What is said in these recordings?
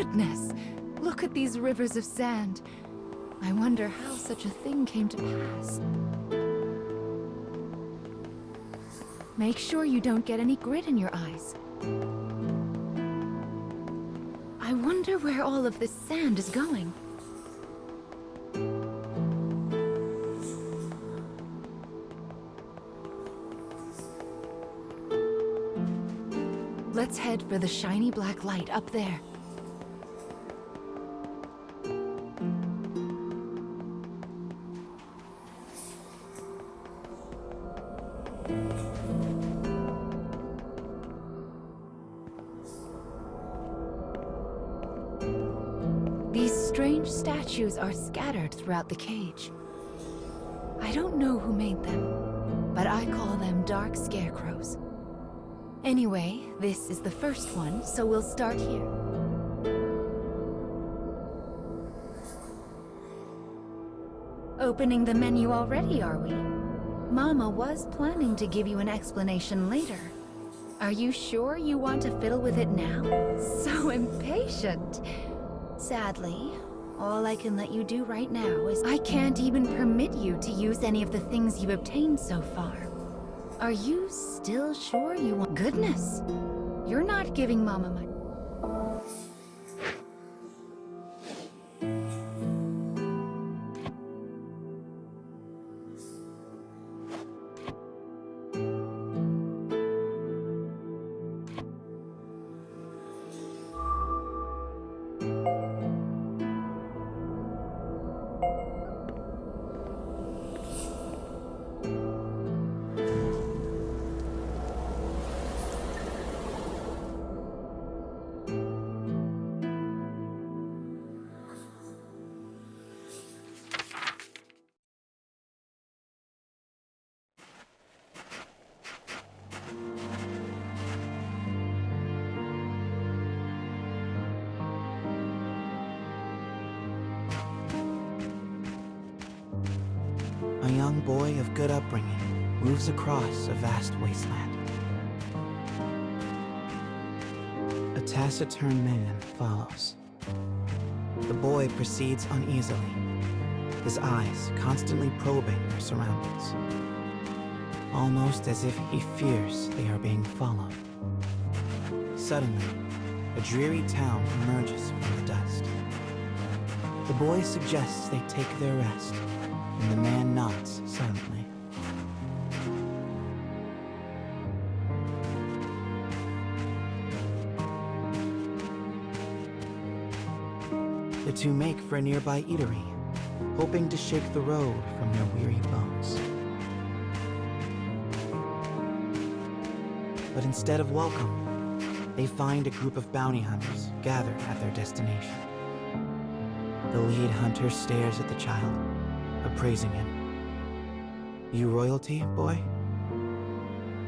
goodness! Look at these rivers of sand. I wonder how such a thing came to pass. Make sure you don't get any grit in your eyes. I wonder where all of this sand is going. Let's head for the shiny black light up there. These strange statues are scattered throughout the cage. I don't know who made them, but I call them dark scarecrows. Anyway, this is the first one, so we'll start here. Opening the menu already, are we? Mama was planning to give you an explanation later. Are you sure you want to fiddle with it now? So impatient. Sadly, all I can let you do right now is I can't even permit you to use any of the things you've obtained so far. Are you still sure you want— Goodness! You're not giving Mama my— A young boy of good upbringing moves across a vast wasteland. A taciturn man follows. The boy proceeds uneasily, his eyes constantly probing their surroundings, almost as if he fears they are being followed. Suddenly, a dreary town emerges from the dust. The boy suggests they take their rest, and the man nods silently. The two make for a nearby eatery, hoping to shake the road from their weary bones. But instead of welcome, they find a group of bounty hunters gathered at their destination. The lead hunter stares at the child, appraising him. "You royalty, boy?"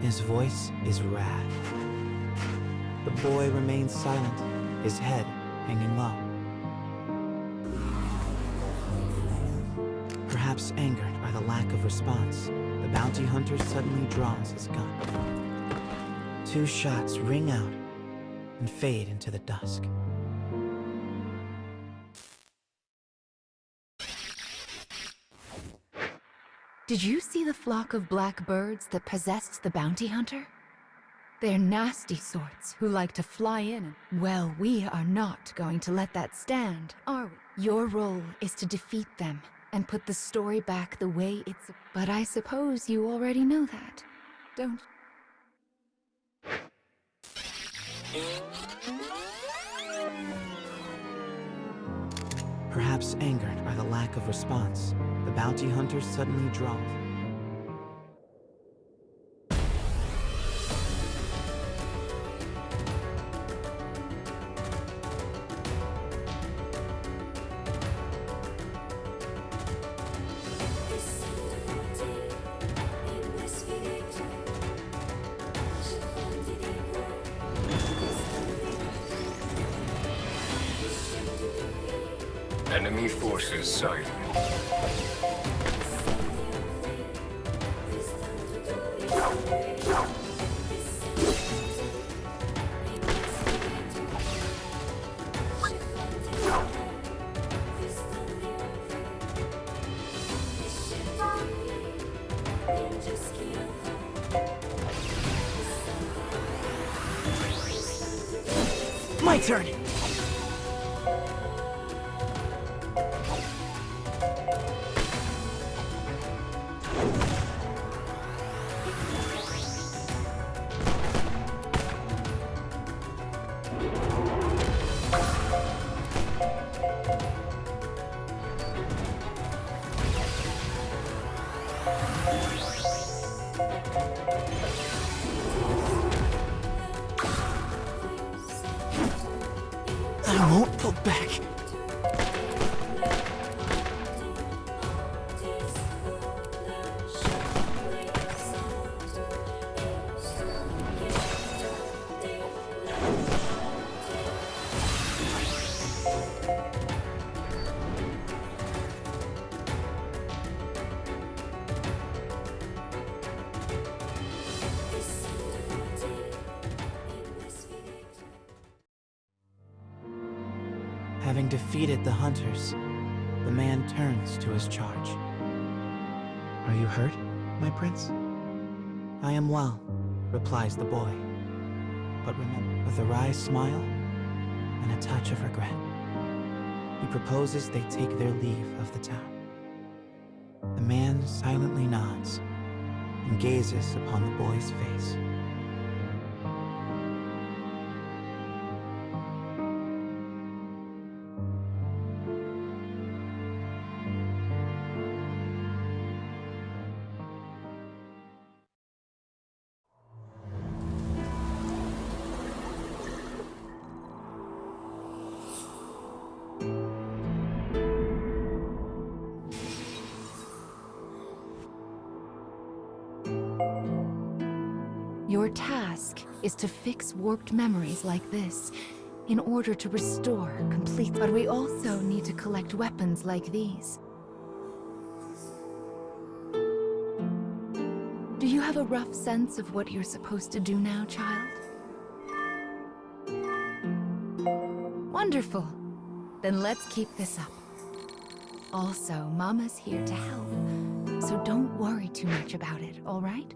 His voice is wrath. The boy remains silent, his head hanging low. Perhaps angered by the lack of response, the bounty hunter suddenly draws his gun. Two shots ring out and fade into the dusk. Did you see the flock of black birds that possessed the bounty hunter? They're nasty sorts who like to fly in and— Well, we are not going to let that stand, are we? Your role is to defeat them and put the story back the way it's— But I suppose you already know that, don't you? Perhaps angered by the lack of response, the bounty hunter suddenly draws. Enemy forces sighted. my turn! I won't pull back. Having defeated the hunters, the man turns to his charge. Are you hurt, my prince? I am well, replies the boy. But remember, with a wry smile and a touch of regret, he proposes they take their leave of the town. The man silently nods and gazes upon the boy's face. Your task is to fix warped memories like this in order to restore complete. But we also need to collect weapons like these. Do you have a rough sense of what you're supposed to do now, child? Wonderful. Then let's keep this up. Also, Mama's here to help, so don't worry too much about it, all right?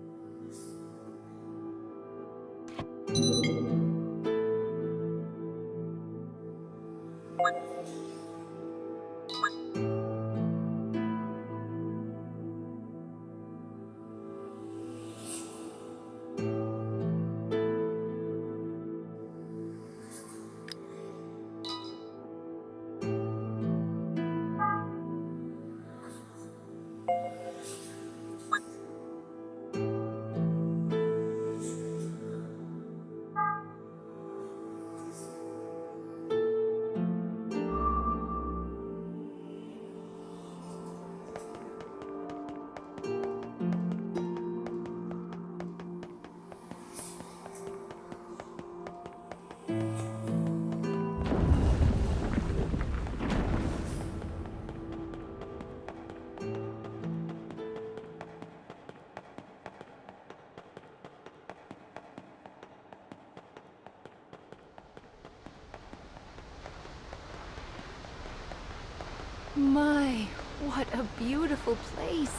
My, what a beautiful place.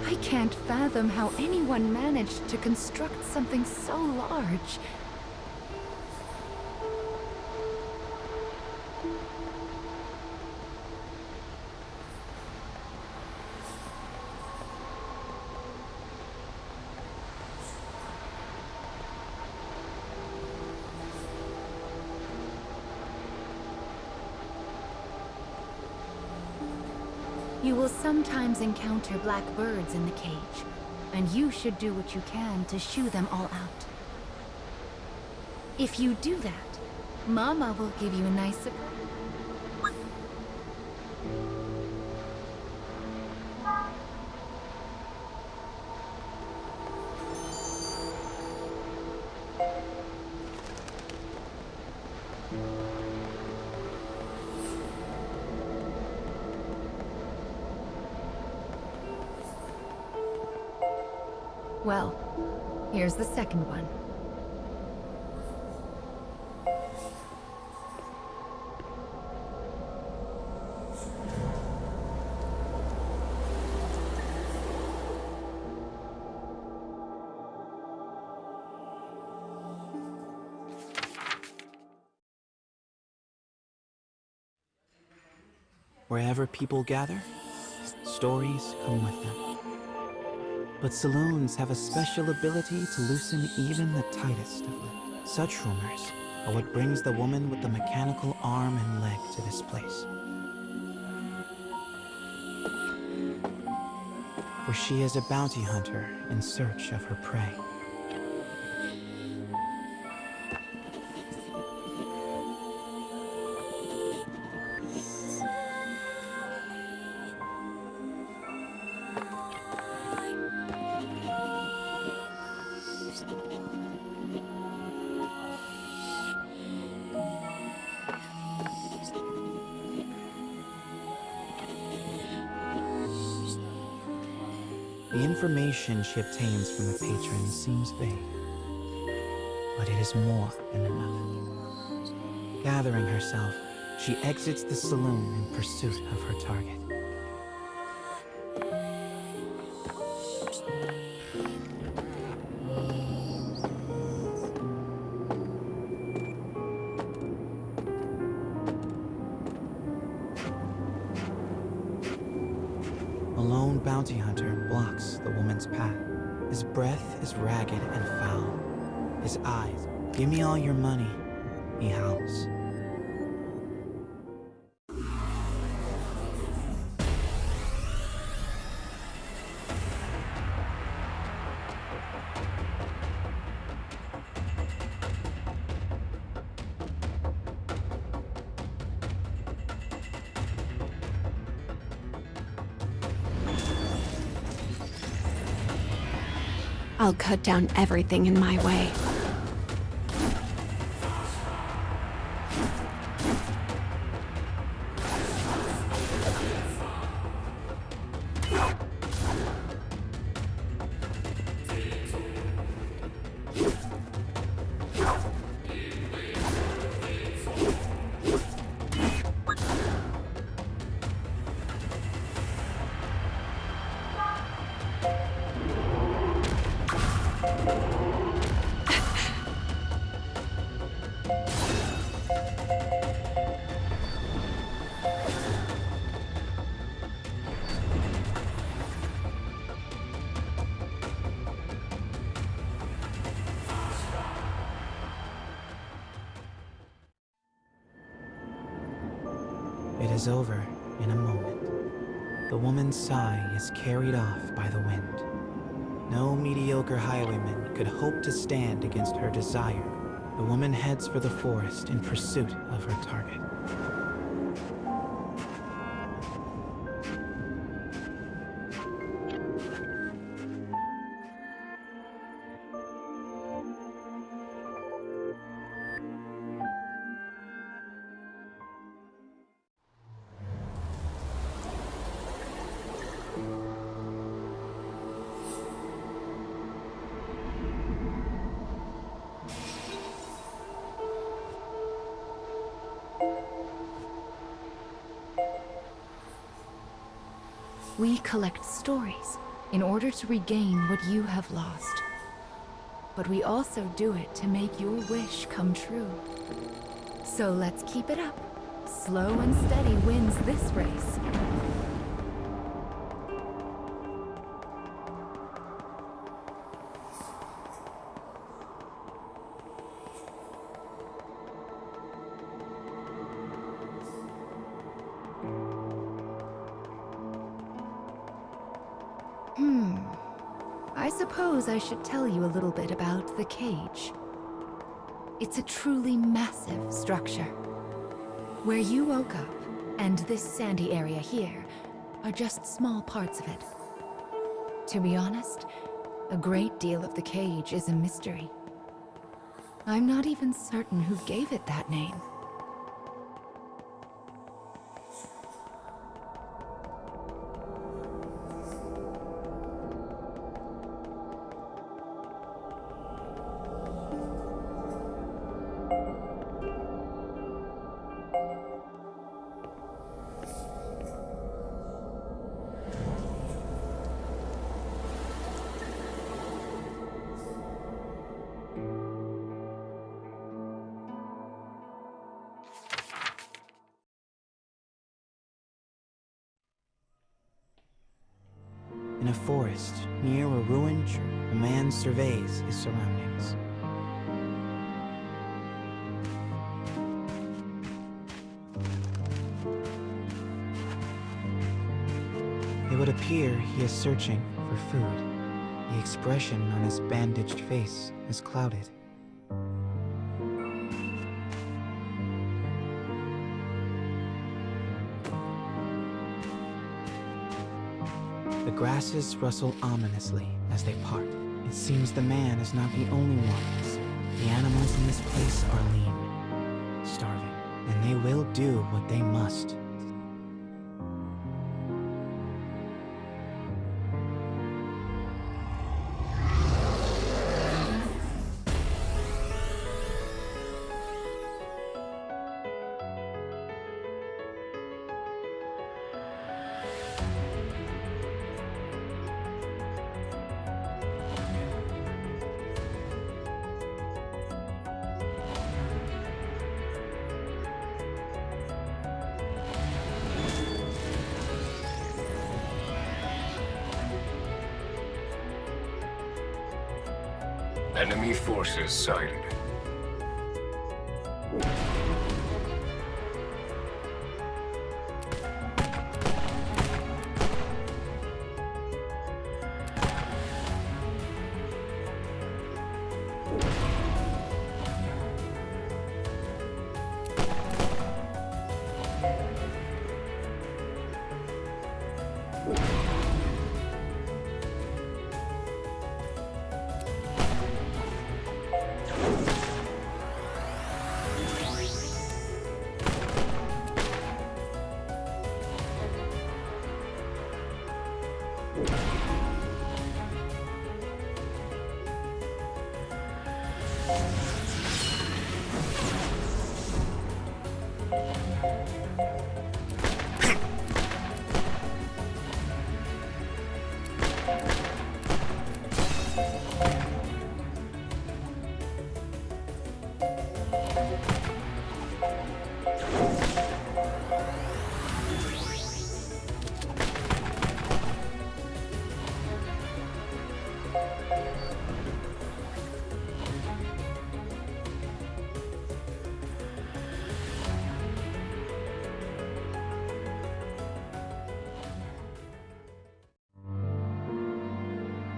I can't fathom how anyone managed to construct something so large. You will sometimes encounter black birds in the cage, and you should do what you can to shoo them all out. If you do that, Mama will give you a nice surprise. Well, here's the second one. Wherever people gather, stories come with them. But saloons have a special ability to loosen even the tightest of lips. Such rumors are what brings the woman with the mechanical arm and leg to this place. For she is a bounty hunter in search of her prey. The information she obtains from the patrons seems vague, but it is more than enough. Gathering herself, she exits the saloon in pursuit of her target. A lone bounty hunter blocks the woman's path. His breath is ragged and foul. His eyes, "Give me all your money," he howls. I'll cut down everything in my way. It is over in a moment. The woman's sigh is carried off by the wind. No mediocre highwayman could hope to stand against her desire. The woman heads for the forest in pursuit of her target. We collect stories in order to regain what you have lost. But we also do it to make your wish come true. So let's keep it up. Slow and steady wins this race. I suppose I should tell you a little bit about the cage. It's a truly massive structure. Where you woke up, and this sandy area here, are just small parts of it. To be honest, a great deal of the cage is a mystery. I'm not even certain who gave it that name. forest, near a ruined church, a man surveys his surroundings. It would appear he is searching for food. The expression on his bandaged face is clouded. The grasses rustle ominously as they part. It seems the man is not the only one. The animals in this place are lean, starving, and they will do what they must. Enemy forces sighted.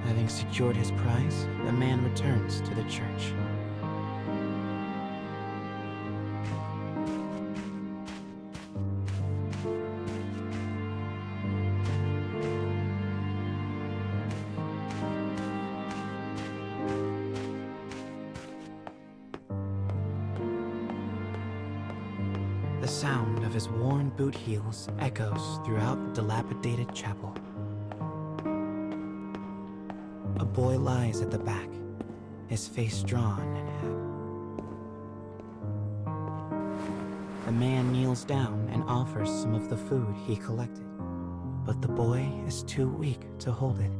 Having secured his prize, the man returns to the church. The sound of his worn boot heels echoes throughout the dilapidated chapel. A boy lies at the back, his face drawn and haggard. The man kneels down and offers some of the food he collected, but the boy is too weak to hold it.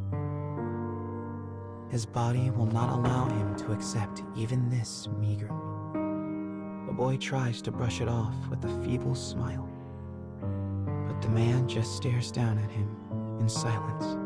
His body will not allow him to accept even this meager meal. The boy tries to brush it off with a feeble smile, but the man just stares down at him in silence.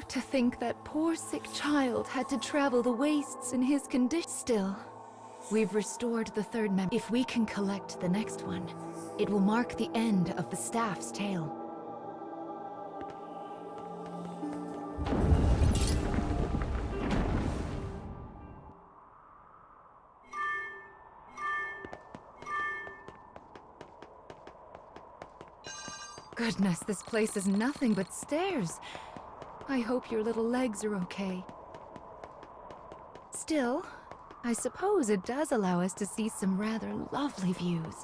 To think that poor sick child had to travel the wastes in his condition. Still, we've restored the third member. If we can collect the next one, it will mark the end of the staff's tale. Goodness, this place is nothing but stairs. I hope your little legs are okay. Still, I suppose it does allow us to see some rather lovely views.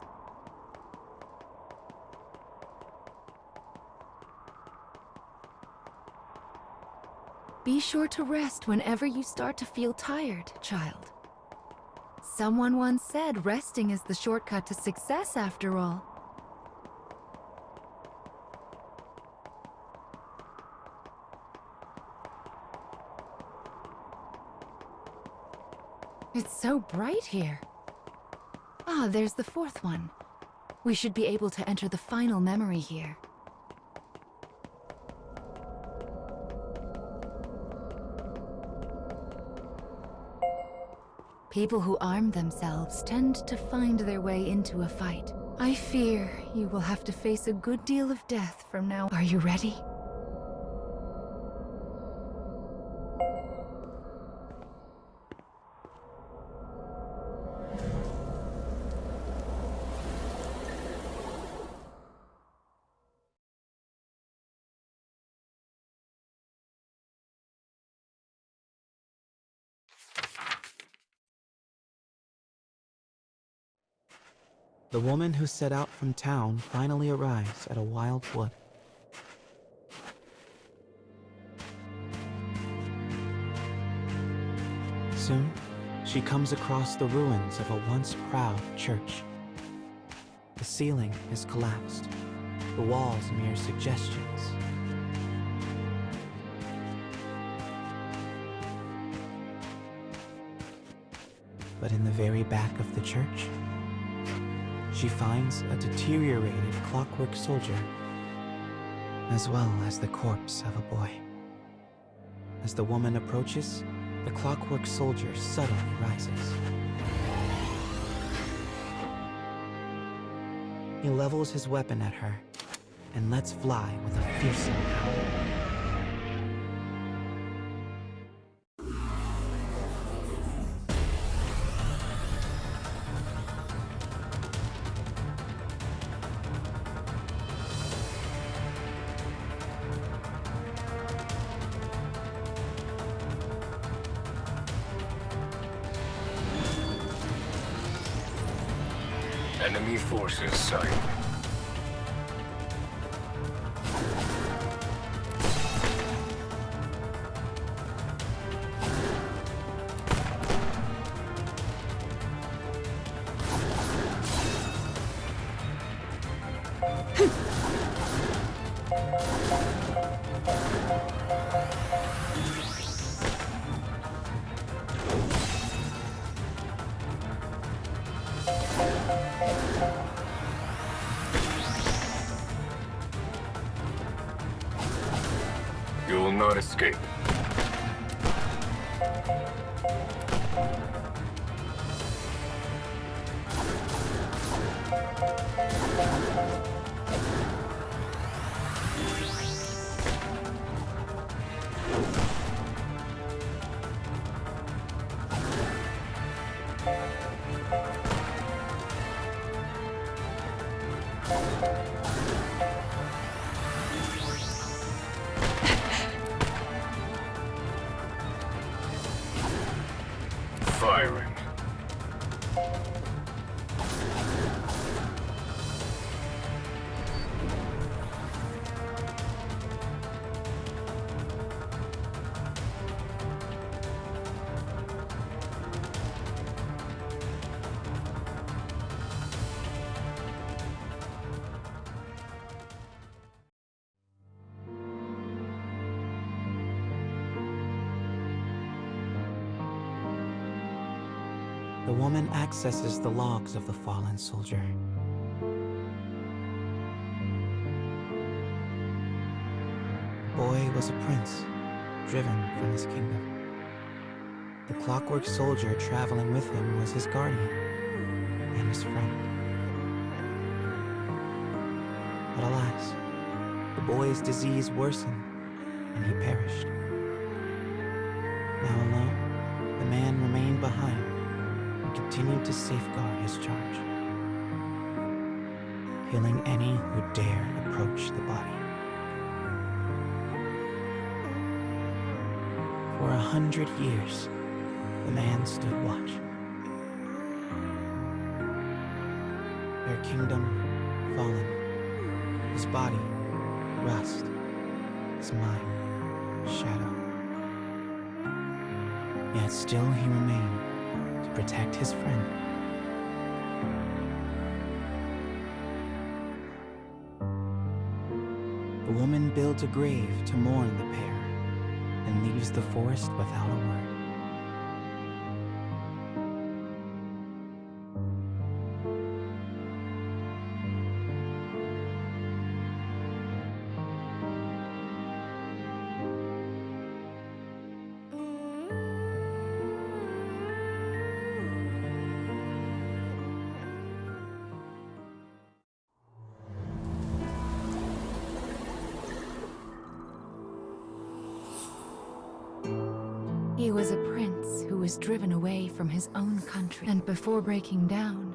Be sure to rest whenever you start to feel tired, child. Someone once said resting is the shortcut to success, after all. It's so bright here. Ah, there's the fourth one. We should be able to enter the final memory here. People who arm themselves tend to find their way into a fight. I fear you will have to face a good deal of death from now. Are you ready? The woman who set out from town finally arrives at a wild wood. Soon, she comes across the ruins of a once proud church. The ceiling has collapsed, the walls mere suggestions. But in the very back of the church, she finds a deteriorated clockwork soldier, as well as the corpse of a boy. As the woman approaches, the clockwork soldier suddenly rises. He levels his weapon at her and lets fly with a fearsome howl. Enemy forces sighted. You will not escape. Firing. The woman accesses the logs of the fallen soldier. Boy was a prince, driven from his kingdom. The clockwork soldier traveling with him was his guardian and his friend. But alas, the boy's disease worsened and he perished. Now alone, the man remained behind and continued to safeguard his charge, killing any who dared approach the body. For 100 years, the man stood watch. Their kingdom fallen, his body rust, his mind shadow. Yet still he remained to protect his friend. The woman builds a grave to mourn the pair, and leaves the forest without a word. He was a prince who was driven away from his own country, and before breaking down,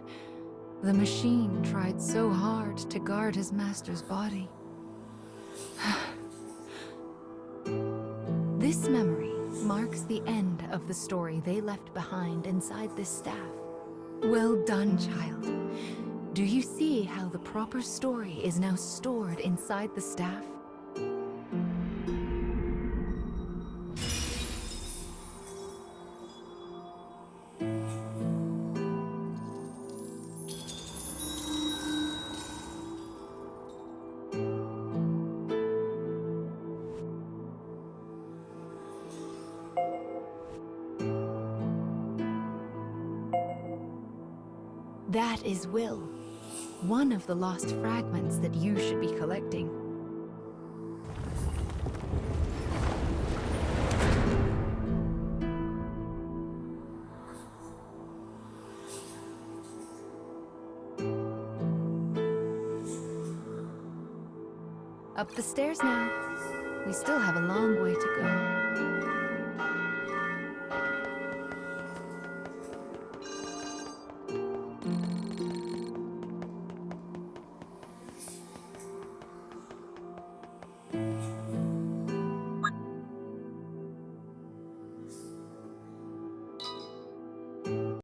the machine tried so hard to guard his master's body. This memory marks the end of the story they left behind inside this staff. Well done, child. Do you see how the proper story is now stored inside the staff? That is Will, one of the lost fragments that you should be collecting. Up the stairs now. We still have a long way to go.